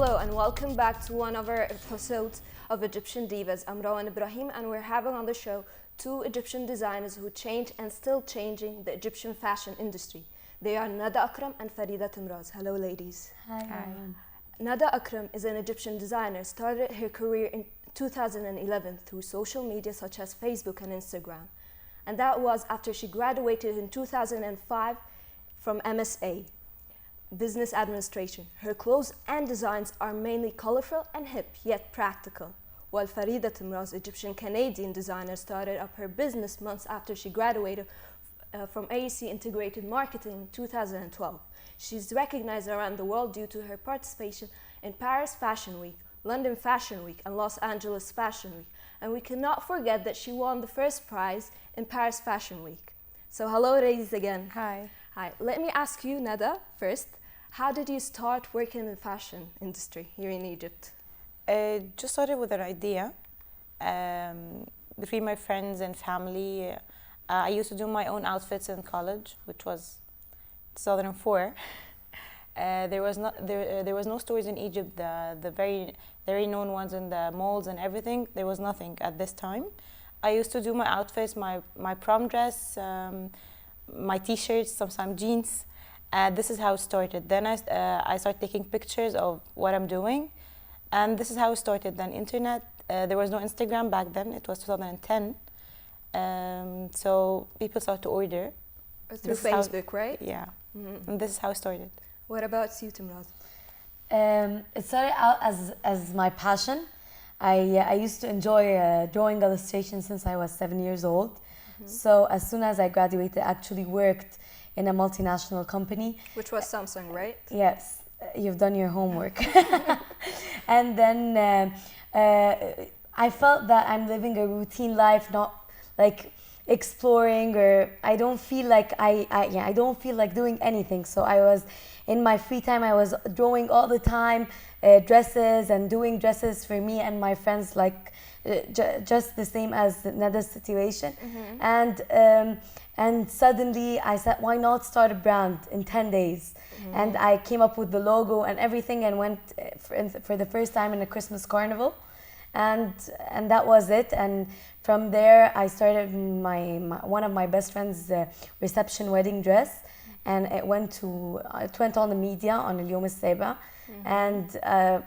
Hello and welcome back to one of our episodes of Egyptian Divas. I'm Rawan Ibrahim and we're having on the show two Egyptian designers who changed and still changing the Egyptian fashion industry. They are Nada Akram and Farida Temraz. Hello ladies. Hi. Nada Akram is an Egyptian designer, started her career in 2011 through social media such as Facebook and Instagram. And that was after she graduated in 2005 from MSA, Business Administration. Her clothes and designs are mainly colorful and hip, yet practical. While Farida Temraz, Egyptian-Canadian designer, started up her business months after she graduated from AEC Integrated Marketing in 2012. She's recognized around the world due to her participation in Paris Fashion Week, London Fashion Week, and Los Angeles Fashion Week. And we cannot forget that she won the first prize in Paris Fashion Week. So hello ladies again. Hi. Hi. Let me ask you, Nada, first. How did you start working in the fashion industry here in Egypt? Just started with an idea between my friends and family. I used to do my own outfits in college, which was 2004. There was no stores in Egypt. The very known ones in the malls and everything. There was nothing at this time. I used to do my outfits, my prom dress, my t-shirts, sometimes jeans. This is how it started. Then I started taking pictures of what I'm doing, and this is how it started. Then internet. There was no Instagram back then. It was 2010. So people started to order Through Facebook, right? Yeah. Mm-hmm. And this is how it started. What about you, Temraz? It started out as my passion. I used to enjoy drawing illustrations since I was 7 years old. Mm-hmm. So as soon as I graduated, I actually worked in a multinational company. Which was Samsung, right? Yes, you've done your homework. And then I felt that I'm living a routine life, not like exploring, or I don't feel like I don't feel like doing anything. So I was in my free time, I was drawing all the time, dresses and doing dresses for me and my friends, like just the same as Nada's situation. Mm-hmm. And suddenly I said, why not start a brand in 10 days? Mm-hmm. And I came up with the logo and everything and went for the first time in a Christmas carnival. And that was it. And from there, I started one of my best friends' reception wedding dress. And it went on the media on اليوم السابع. Mm-hmm. And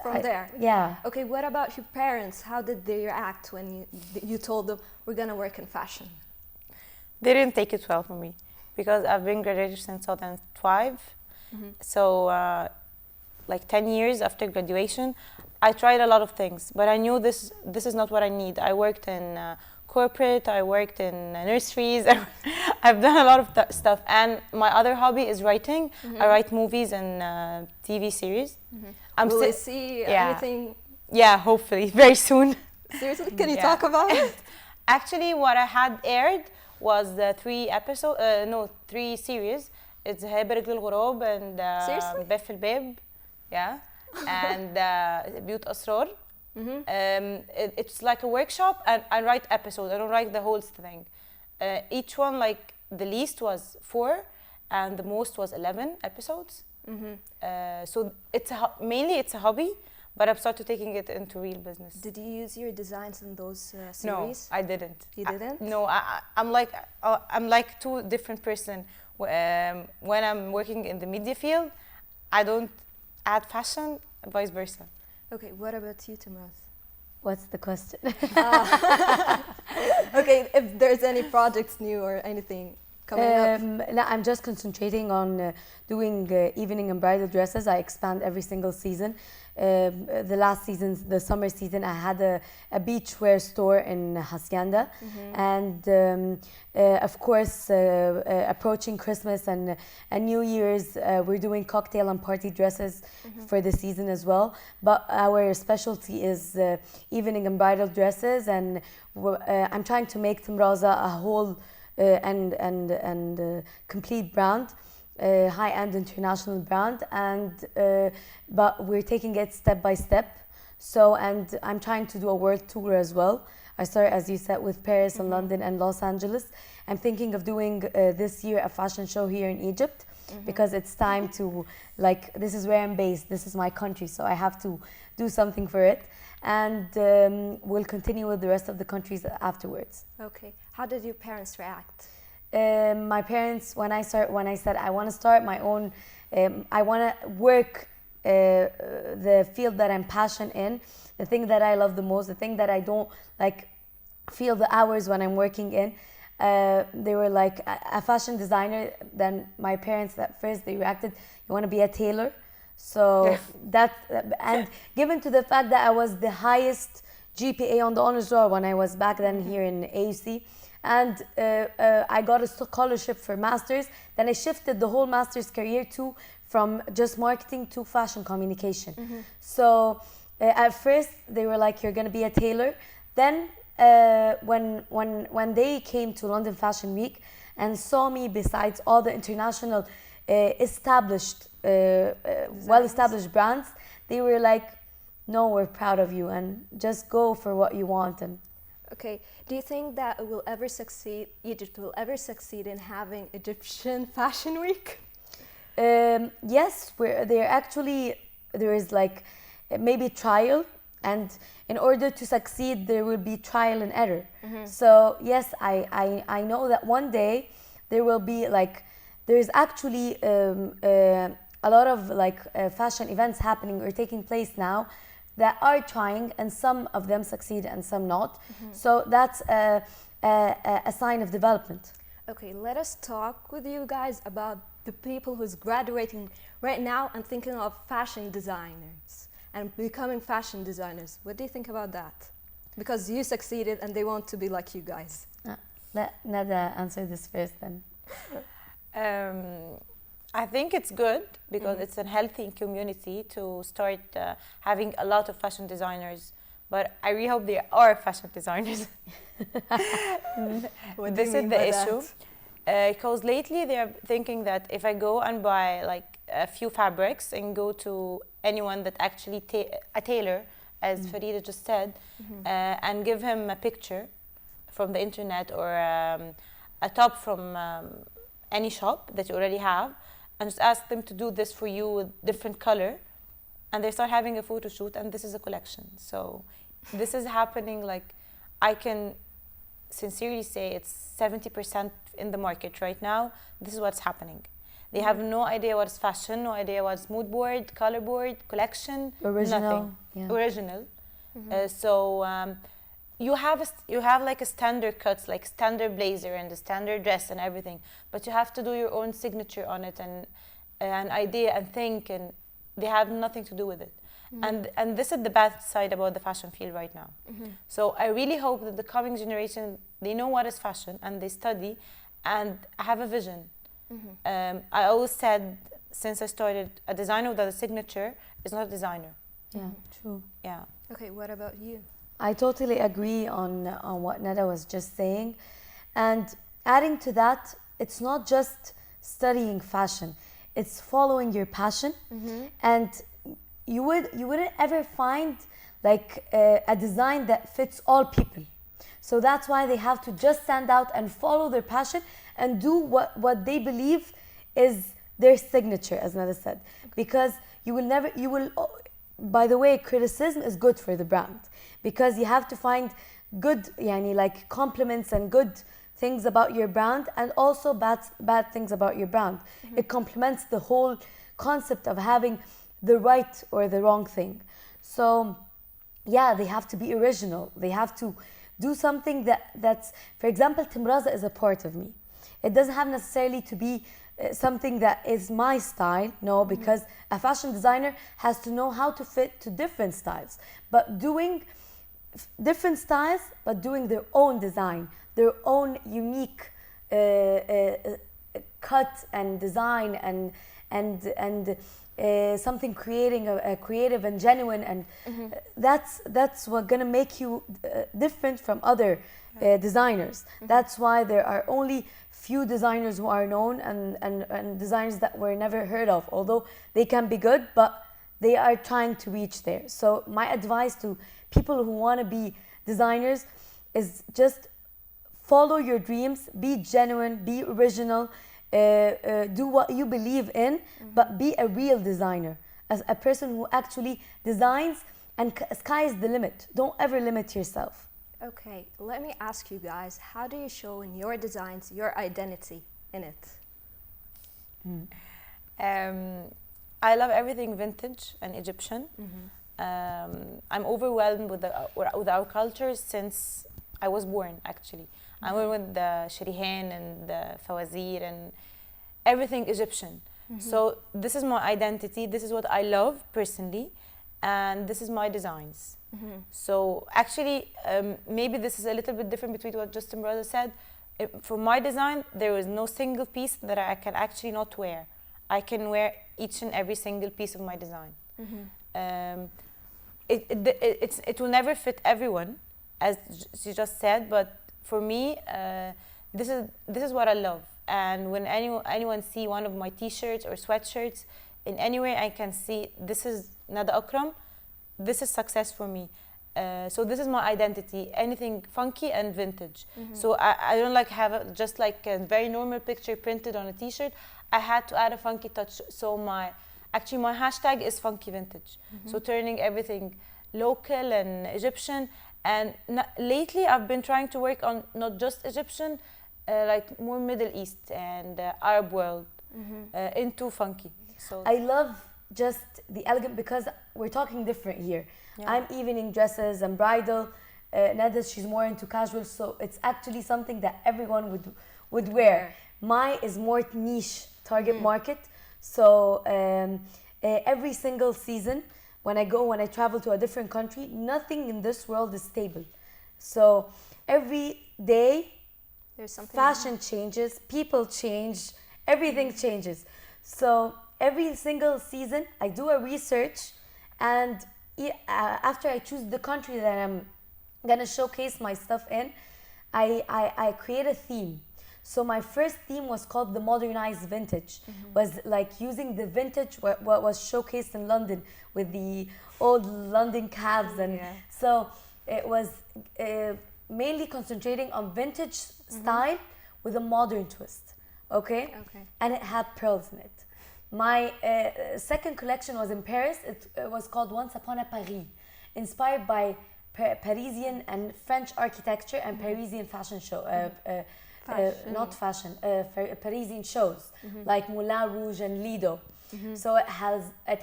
from there? Yeah. Okay, what about your parents? How did they react when you told them, we're going to work in fashion? They didn't take it well from me because I've been graduated since 2005. Mm-hmm. So like 10 years after graduation, I tried a lot of things, but I knew this is not what I need. I worked in corporate, I worked in nurseries, I've done a lot of stuff. And my other hobby is writing. Mm-hmm. I write movies and TV series. Mm-hmm. Will we see anything? Yeah, hopefully, very soon. Seriously? Can you talk about it? Actually, what I had aired was the 3 series. It's هبرق للغراب and باب في الباب. Yeah. And بيوت أسرار. Mm-hmm. It's like a workshop, and I write episodes. I don't write the whole thing. Each one, like the least was 4, and the most was 11 episodes. Mm-hmm. So mainly it's a hobby, but I've started taking it into real business. Did you use your designs in those series? No, I didn't. You didn't? I'm like two different person. When I'm working in the media field, I don't add fashion, vice versa. Okay, what about you, Temraz? What's the question? Okay, if there's any projects new or anything coming up. No, I'm just concentrating on doing evening and bridal dresses. I expand every single season. The last season, the summer season, I had a beachwear store in Hacienda. Mm-hmm. And of course, approaching Christmas and New Year's, we're doing cocktail and party dresses. Mm-hmm. For the season as well. But our specialty is evening and bridal dresses, and I'm trying to make Temraza a whole and complete brand. High-end international brand, and but we're taking it step by step. So, and I'm trying to do a world tour as well. I started, as you said, with Paris and London and Los Angeles. I'm thinking of doing this year a fashion show here in Egypt because it's time to, like, this is where I'm based, this is my country, so I have to do something for it. And we'll continue with the rest of the countries afterwards. Okay. How did your parents react? My parents, when I said I want to start my own, I want to work the field that I'm passionate in, the thing that I love the most, the thing that I don't like feel the hours when I'm working in. They were like a fashion designer. Then my parents at first they reacted, "You want to be a tailor?" So that, and given to the fact that I was the highest GPA on the honors roll when I was back then here in AUC, and I got a scholarship for masters. Then I shifted the whole master's career from just marketing to fashion communication. So at first they were like, "You're gonna be a tailor." Then when they came to London Fashion Week and saw me besides all the international established well-established brands, they were like, "No, we're proud of you and just go for what you want." And Okay, do you think that Egypt will ever succeed in having Egyptian Fashion Week? yes, there is like maybe trial, and in order to succeed there will be trial and error. So yes, I know that one day there will be like, there's actually a lot of like fashion events happening or taking place now that are trying, and some of them succeed and some not. So that's a sign of development. Okay, let us talk with you guys about the people who's graduating right now and thinking of fashion designers and becoming fashion designers. What do you think about that? Because you succeeded and they want to be like you guys. Let Nada answer this first then. I think it's good because it's a healthy community to start having a lot of fashion designers. But I really hope there are fashion designers. This is the issue. Because lately they're thinking that if I go and buy like a few fabrics and go to anyone that actually a tailor, as Farida just said, and give him a picture from the internet or a top from any shop that you already have, and just ask them to do this for you with different color, and they start having a photo shoot, and this is a collection. So this is happening, like, I can sincerely say it's 70% in the market right now. This is what's happening. They have no idea what is fashion, no idea what's mood board, color board, collection, Original, nothing. yeah. Original. You have like a standard cuts, like standard blazer and a standard dress and everything, but you have to do your own signature on it and an idea and think, and they have nothing to do with it. And this is the bad side about the fashion field right now. So I really hope that the coming generation, they know what is fashion and they study and have a vision. I always said, since I started, a designer without a signature is not a designer. Yeah, true. Yeah. Okay, what about you? I totally agree on what Nada was just saying. And adding to that, it's not just studying fashion, it's following your passion. And you wouldn't ever find like a design that fits all people. So that's why they have to just stand out and follow their passion and do what they believe is their signature, as Nada said. Because by the way, criticism is good for the brand, because you have to find good, like compliments and good things about your brand, and also bad things about your brand. It complements the whole concept of having the right or the wrong thing. So yeah, they have to be original. They have to do something that's, for example, Temraz is a part of me. It doesn't have necessarily to be something that is my style, no, because a fashion designer has to know how to fit to different styles, but doing different styles, but doing their own design, their own unique cut and design, and something creating a creative and genuine, and that's what gonna make you different from other designers. That's why there are only few designers who are known, and designers that were never heard of, although they can be good, but they are trying to reach there. So my advice to people who want to be designers, is just follow your dreams, be genuine, be original, do what you believe in, but be a real designer, as a person who actually designs, and sky is the limit. Don't ever limit yourself. Okay, let me ask you guys, how do you show in your designs your identity in it? I love everything vintage and Egyptian. I'm overwhelmed with our culture since I was born, actually. I'm with the shirihan and the fawazir and everything Egyptian. So this is my identity. This is what I love personally, and this is my designs. So actually, maybe this is a little bit different between what Justin brother said. For my design, there is no single piece that I can actually not wear. I can wear each and every single piece of my design. It will never fit everyone, as she just said, but for me, this is what I love. And when anyone see one of my t-shirts or sweatshirts in anywhere, I can see this is Nada Akram. This is success for me. So this is my identity. Anything funky and vintage. So I don't like have just like a very normal picture printed on a t-shirt. I had to add a funky touch. So my hashtag is funky vintage. So turning everything local and Egyptian. And lately I've been trying to work on not just Egyptian, like more Middle East and Arab world into funky. So I love just the elegant, because we're talking different here. Yeah. I'm evening dresses and bridal. Nada, she's more into casual, so it's actually something that everyone would wear. My is more niche target market. So every single season, when I travel to a different country, nothing in this world is stable. So every day, There's something fashion changes, people change, everything changes. So every single season, I do a research, and after I choose the country that I'm gonna showcase my stuff in, I create a theme. So my first theme was called the modernized vintage. Was like using the vintage what was showcased in London with the old London cabs, and so it was mainly concentrating on vintage style with a modern twist. Okay. And it had pearls in it. My second collection was in Paris. It was called Once Upon a Paris, inspired by Parisian and French architecture and Parisian fashion show. Not fashion, Parisian shows like Moulin Rouge and Lido. So it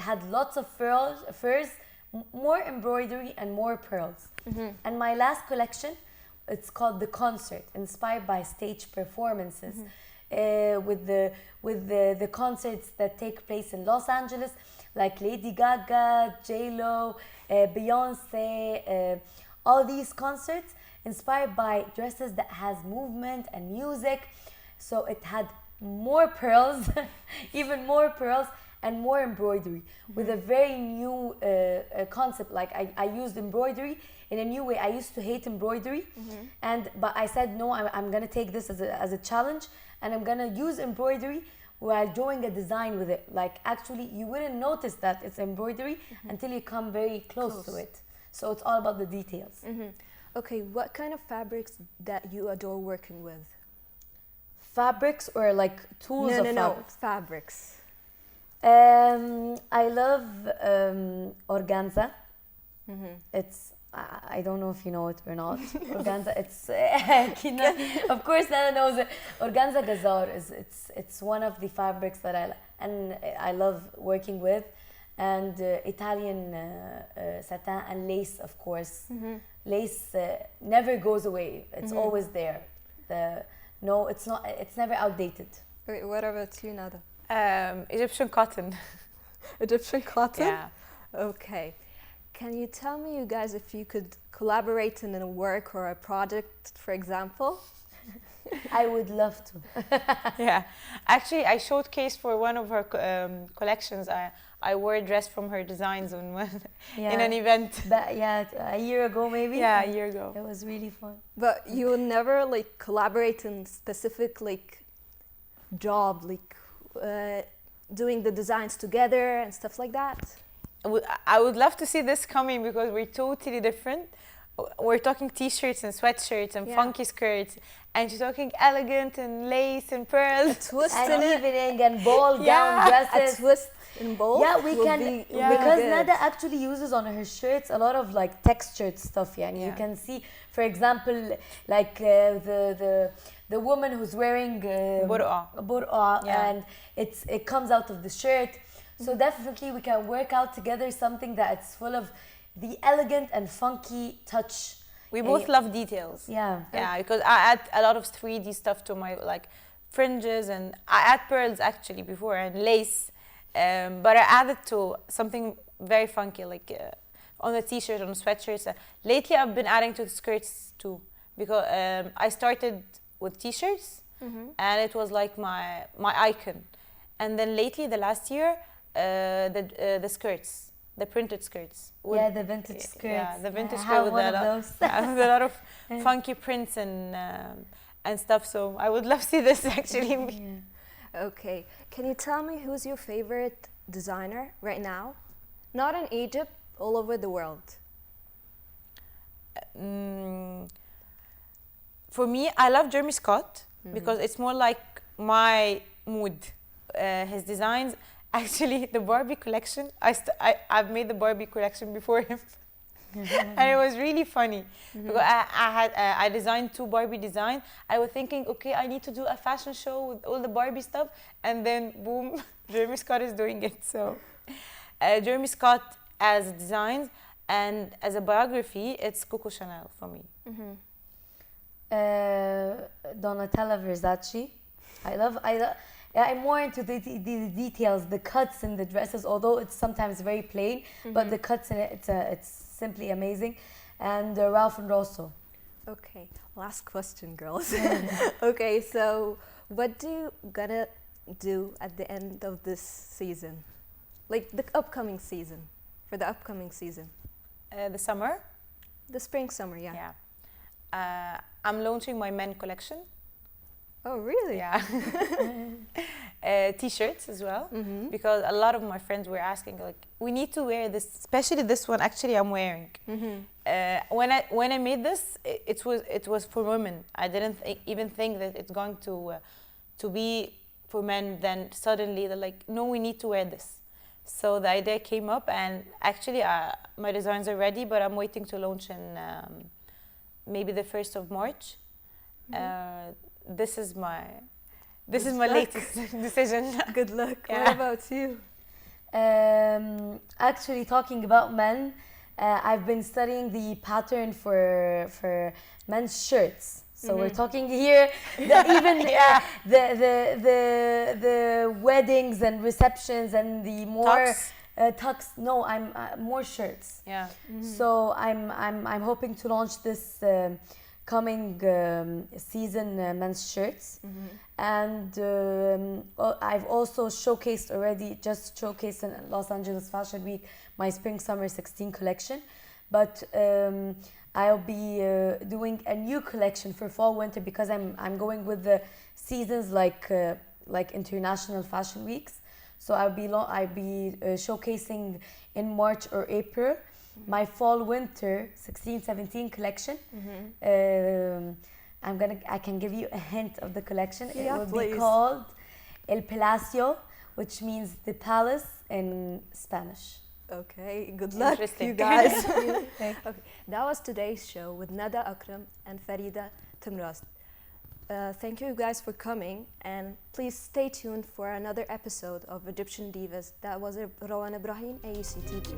had lots of furs, more embroidery and more pearls. And my last collection, it's called The Concert, inspired by stage performances. With the concerts that take place in Los Angeles, like Lady Gaga, J-Lo, Beyonce, all these concerts inspired by dresses that has movement and music. So it had more pearls, even more pearls, and more embroidery with a very new concept. Like I used embroidery in a new way. I used to hate embroidery, but I said no, I'm gonna take this as a challenge, and I'm gonna use embroidery while drawing a design with it. Like actually you wouldn't notice that it's embroidery until you come very close to it. So it's all about the details. Okay, what kind of fabrics that you adore working with? Fabrics or like tools of fabrics? No, fabrics. I love organza. It's I don't know if you know it or not. Organza, it's of course Nana knows it. Organza Gazar it's one of the fabrics that I love working with, and Italian satin and lace, of course. Lace never goes away. It's always there. It's never outdated. Wait, what about you, Nada? Egyptian cotton. Egyptian cotton? Yeah. Okay. Can you tell me, you guys, if you could collaborate in a work or a project, for example? I would love to. Yeah. Actually, I showcased for one of her collections. I wore a dress from her designs in an event. A year ago maybe? Yeah, a year ago. It was really fun. But you will never like collaborate in specific like job, like doing the designs together and stuff like that? I would love to see this coming because we're totally different. we're talking t-shirts and sweatshirts and Yeah. funky skirts, and she's talking elegant and lace and pearls. Twist And in it. evening and ball Yeah. gown A dresses. twist in both. Yeah, we will can be because good. Nada actually uses on her shirts a lot of like textured stuff. Yeah, and you Yeah. can see, for example, like the woman who's wearing Burqa. a burqa, Yeah. and it comes out of the shirt. So definitely we can work out together something that's full of the elegant and funky touch. We both love details. Yeah. Yeah, because I add a lot of 3D stuff to my like fringes, and I add pearls actually before and lace, but I added to something very funky like on the t-shirt, on the sweatshirts. Lately, I've been adding to the skirts too, because I started with t-shirts, and it was like my icon, and then lately, the last year, the skirts. The printed skirts. Yeah, the vintage skirts. Yeah, the vintage I skirt have with one a of lot, those. with a lot of funky prints and stuff. So I would love to see this actually. Yeah. Okay. Can you tell me who's your favorite designer right now? Not in Egypt, all over the world. For me, I love Jeremy Scott because it's more like my mood. His designs, actually, the Barbie collection. I've made the Barbie collection before him, and it was really funny because I designed 2 Barbie designs. I was thinking, okay, I need to do a fashion show with all the Barbie stuff, and then boom, Jeremy Scott is doing it. So, Jeremy Scott as designs and as a biography, it's Coco Chanel for me. Donatella Versace. Yeah, I'm more into the details, the cuts in the dresses, although it's sometimes very plain, but the cuts in it, it's simply amazing. And Ralph and Rosso. Okay, last question, girls. Okay, so what do you gonna do at the end of this season? Like the upcoming season, for the upcoming season? The summer. The spring, summer, yeah. Yeah. I'm launching my men collection. Oh, really? Yeah. T-shirts as well, because a lot of my friends were asking, like, we need to wear this, especially this one. Actually, I'm wearing. When I made this, it was for women. I didn't even think that it's going to be for men. Then suddenly they're like, no, we need to wear this. So the idea came up, and actually my designs are ready, but I'm waiting to launch in maybe the 1st of March. This is my latest decision. Good luck. Yeah. What about you? Actually, talking about men, I've been studying the pattern for men's shirts. So we're talking here, the weddings and receptions and the more tux. No, I'm more shirts. Yeah. So I'm hoping to launch this coming season men's shirts, and I've also showcased in Los Angeles Fashion Week my spring summer 16 collection, but I'll be doing a new collection for fall winter because I'm going with the seasons like international fashion weeks. So I'll be showcasing in March or April my fall winter 16-17 collection. I can give you a hint of the collection. Yeah, it will please. be called El Palacio, which means the palace in Spanish. Okay, good luck, Interesting. you guys. Okay, that was today's show with Nada Akram and Farida Temraz. Thank you guys for coming, and please stay tuned for another episode of Egyptian Divas. That was Rowan Ibrahim, AUC TV.